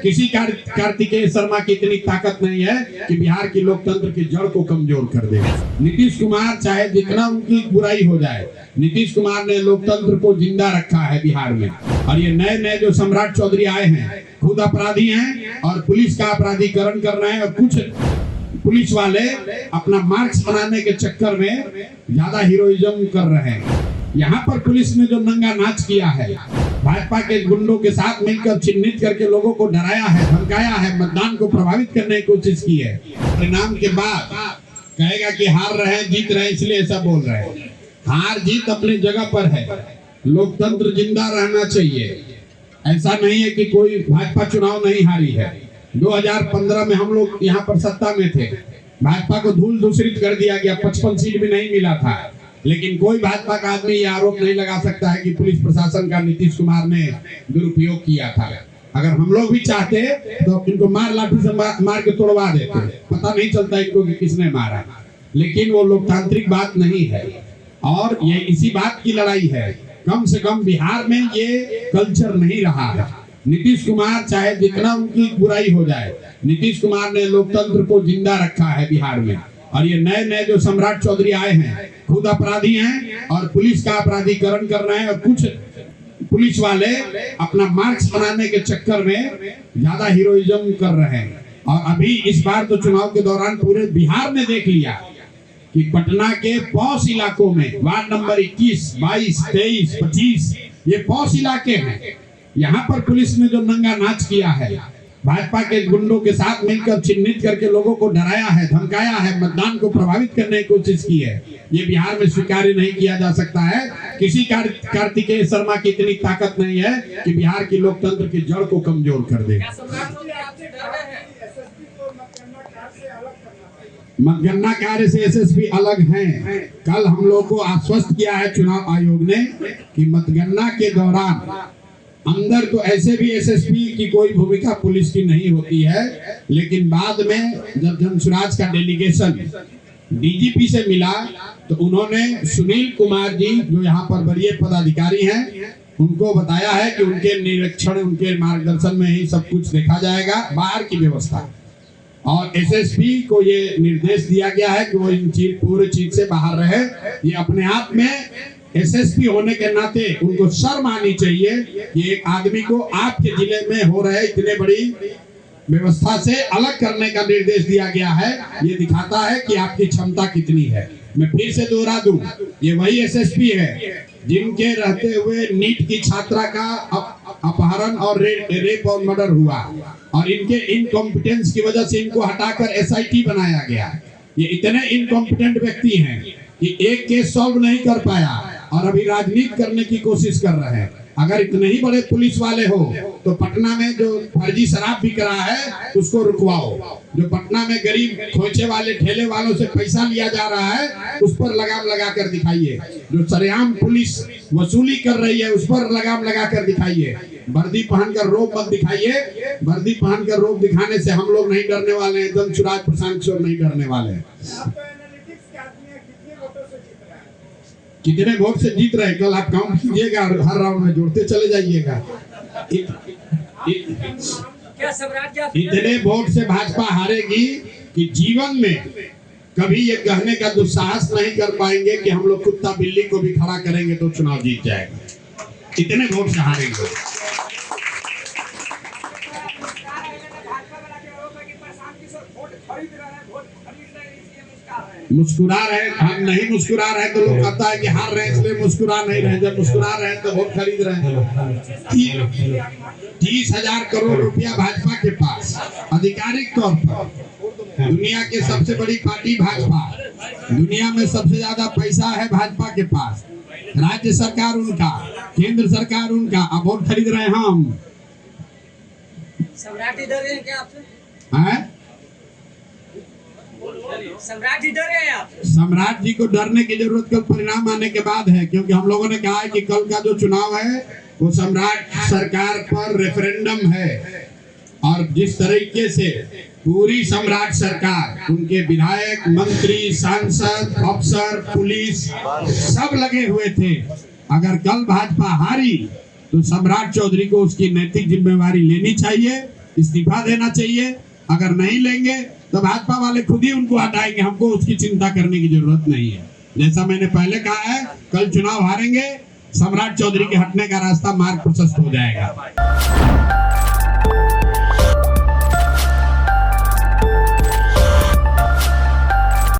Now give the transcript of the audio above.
किसी कार्तिकेय शर्मा की इतनी ताकत नहीं है कि बिहार की लोकतंत्र की जड़ को कमजोर कर दे। नीतीश कुमार चाहे जितना उनकी बुराई हो जाए, नीतीश कुमार ने लोकतंत्र को जिंदा रखा है बिहार में। और ये नए नए जो सम्राट चौधरी आए हैं खुद अपराधी हैं और पुलिस का अपराधीकरण कर रहे हैं। और कुछ पुलिस वाले अपना मार्क्स बनाने के चक्कर में ज्यादा हीरोइज्म कर रहे हैं। यहाँ पर पुलिस ने जो नंगा नाच किया है, भाजपा के गुंडों के साथ मिलकर चिन्हित करके लोगों को डराया है, धमकाया है, मतदान को प्रभावित करने की कोशिश की है। परिणाम के बाद कहेगा कि हार रहे हैं, जीत रहे हैं, इसलिए ऐसा बोल रहे हैं। हार जीत अपनी जगह पर है, लोकतंत्र जिंदा रहना चाहिए। ऐसा नहीं है कि कोई भाजपा चुनाव नहीं हारी है। 2015 में हम लोग यहाँ पर सत्ता में थे, भाजपा को धूल धूसरित कर दिया गया, 55 सीट भी नहीं मिला था। लेकिन कोई भाजपा का आदमी ये आरोप नहीं लगा सकता है कि पुलिस प्रशासन का नीतीश कुमार ने दुरुपयोग किया था। अगर हम लोग भी चाहते तो इनको लाठी से मार के तोड़वा देते, पता नहीं चलता इनको कि किसने मारा। लेकिन वो लोकतांत्रिक बात नहीं है और ये इसी बात की लड़ाई है। कम से कम बिहार में ये कल्चर नहीं रहा है। नीतीश कुमार चाहे जितना उनकी बुराई हो जाए, नीतीश कुमार ने लोकतंत्र को जिंदा रखा है बिहार में। और ये नए नए जो सम्राट चौधरी आए हैं खुद अपराधी हैं और पुलिस का अपराधीकरण कर रहे हैं। और कुछ पुलिस वाले अपना मार्क्स बनाने के चक्कर में ज्यादा हीरोइज्म कर रहे हैं। और अभी इस बार तो चुनाव के दौरान पूरे बिहार ने देख लिया कि पटना के पॉश इलाकों में वार्ड नंबर 21, 22, 23, 25 ये पॉश इलाके हैं। यहाँ पर पुलिस ने जो नंगा नाच किया है, भाजपा के गुंडों के साथ मिलकर चिन्हित करके लोगों को डराया है, धमकाया है, मतदान को प्रभावित करने की कोशिश की है, ये बिहार में स्वीकार नहीं किया जा सकता है। किसी कार्तिकेय शर्मा की इतनी ताकत नहीं है कि बिहार की लोकतंत्र की जड़ को कमजोर कर दे। मतगणना कार्य से एसएसपी अलग हैं। कल हम लोग को आश्वस्त किया है चुनाव आयोग ने कि मतगणना के दौरान अंदर तो ऐसे भी एसएसपी की कोई भूमिका पुलिस की नहीं होती है। लेकिन बाद में जब जनसुराज का डेलीगेशन डीजीपी से मिला तो उन्होंने सुनील कुमार जी जो यहाँ पर वरीय पदाधिकारी हैं उनको बताया है कि उनके निरीक्षण, उनके मार्गदर्शन में ही सब कुछ देखा जाएगा, बाहर की व्यवस्था। और एसएसपी को ये निर्देश दिया गया है कि वो इन पूरे चीज से बाहर रहे। ये अपने आप में एसएसपी होने के नाते उनको शर्म आनी चाहिए कि एक आदमी को आपके जिले में हो रहे इतने बड़ी व्यवस्था से अलग करने का निर्देश दिया गया है। ये दिखाता है कि आपकी क्षमता कितनी है। मैं फिर से दोहरा दूं, ये वही एसएसपी है जिनके रहते हुए नीट की छात्रा का अपहरण और रेप और मर्डर हुआ और इनके इनकॉम्पिटेंस की वजह से इनको हटाकर एसआईटी बनाया गया। ये इतने इनकॉम्पिटेंट व्यक्ति हैं कि एक केस सॉल्व नहीं कर पाया और अभी राजनीति करने की कोशिश कर रहे हैं। अगर इतने ही बड़े पुलिस वाले हो तो पटना में जो फर्जी शराब बिक रहा है उसको रुकवाओ। जो पटना में गरीब खोचे वाले ठेले वालों से पैसा लिया जा रहा है उस पर लगाम लगा कर दिखाइए। जो सरेआम पुलिस वसूली कर रही है उस पर लगाम लगा कर दिखाइए। वर्दी पहनकर रोब मत दिखाइए। वर्दी पहनकर रोब दिखाने से हम लोग नहीं डरने वाले हैं, जनसुराज प्रशांत किशोर नहीं डरने वाले हैं। कितने वोट से जीत रहे कल आप काउंट कीजिएगा और हर राउंड में जोड़ते चले जाइएगा। इतने वोट से भाजपा हारेगी कि जीवन में कभी ये कहने का दुस्साहस नहीं कर पाएंगे कि हम लोग कुत्ता बिल्ली को भी खड़ा करेंगे तो चुनाव जीत जाएगा। इतने वोट से हारेंगे। मुस्कुरा रहे, हम नहीं मुस्कुरा रहे तो लोग कहता है कि हार रहे इसलिए मुस्कुरा नहीं रहे। जब मुस्कुरा रहे हैं तो वोट खरीद रहे हैं। 30,000 करोड़ रुपया भाजपा के पास आधिकारिक तौर पर। दुनिया की सबसे बड़ी पार्टी भाजपा, दुनिया में सबसे ज्यादा पैसा है भाजपा के पास। राज्य सरकार उनका, केंद्र सरकार उनका, अब वोट खरीद रहे हैं हम। सम्राट इधर है क्या आपसे? सम्राट इधर है आप? सम्राट जी को डरने की जरूरत कल परिणाम आने के बाद है, क्योंकि हम लोगों ने कहा है कि कल का जो चुनाव है वो सम्राट सरकार पर रेफरेंडम है। और जिस तरीके से पूरी सम्राट सरकार, उनके विधायक, मंत्री, सांसद, अफसर, पुलिस सब लगे हुए थे। अगर कल भाजपा हारी तो सम्राट चौधरी को उसकी नैतिक जिम्मेवारी लेनी चाहिए इस्तीफा देना चाहिए। अगर नहीं लेंगे तो भाजपा वाले खुद ही उनको हटाएंगे, हमको उसकी चिंता करने की जरूरत नहीं है। जैसा मैंने पहले कहा है, कल चुनाव हारेंगे, सम्राट चौधरी के हटने का रास्ता मार्ग प्रशस्त हो जाएगा।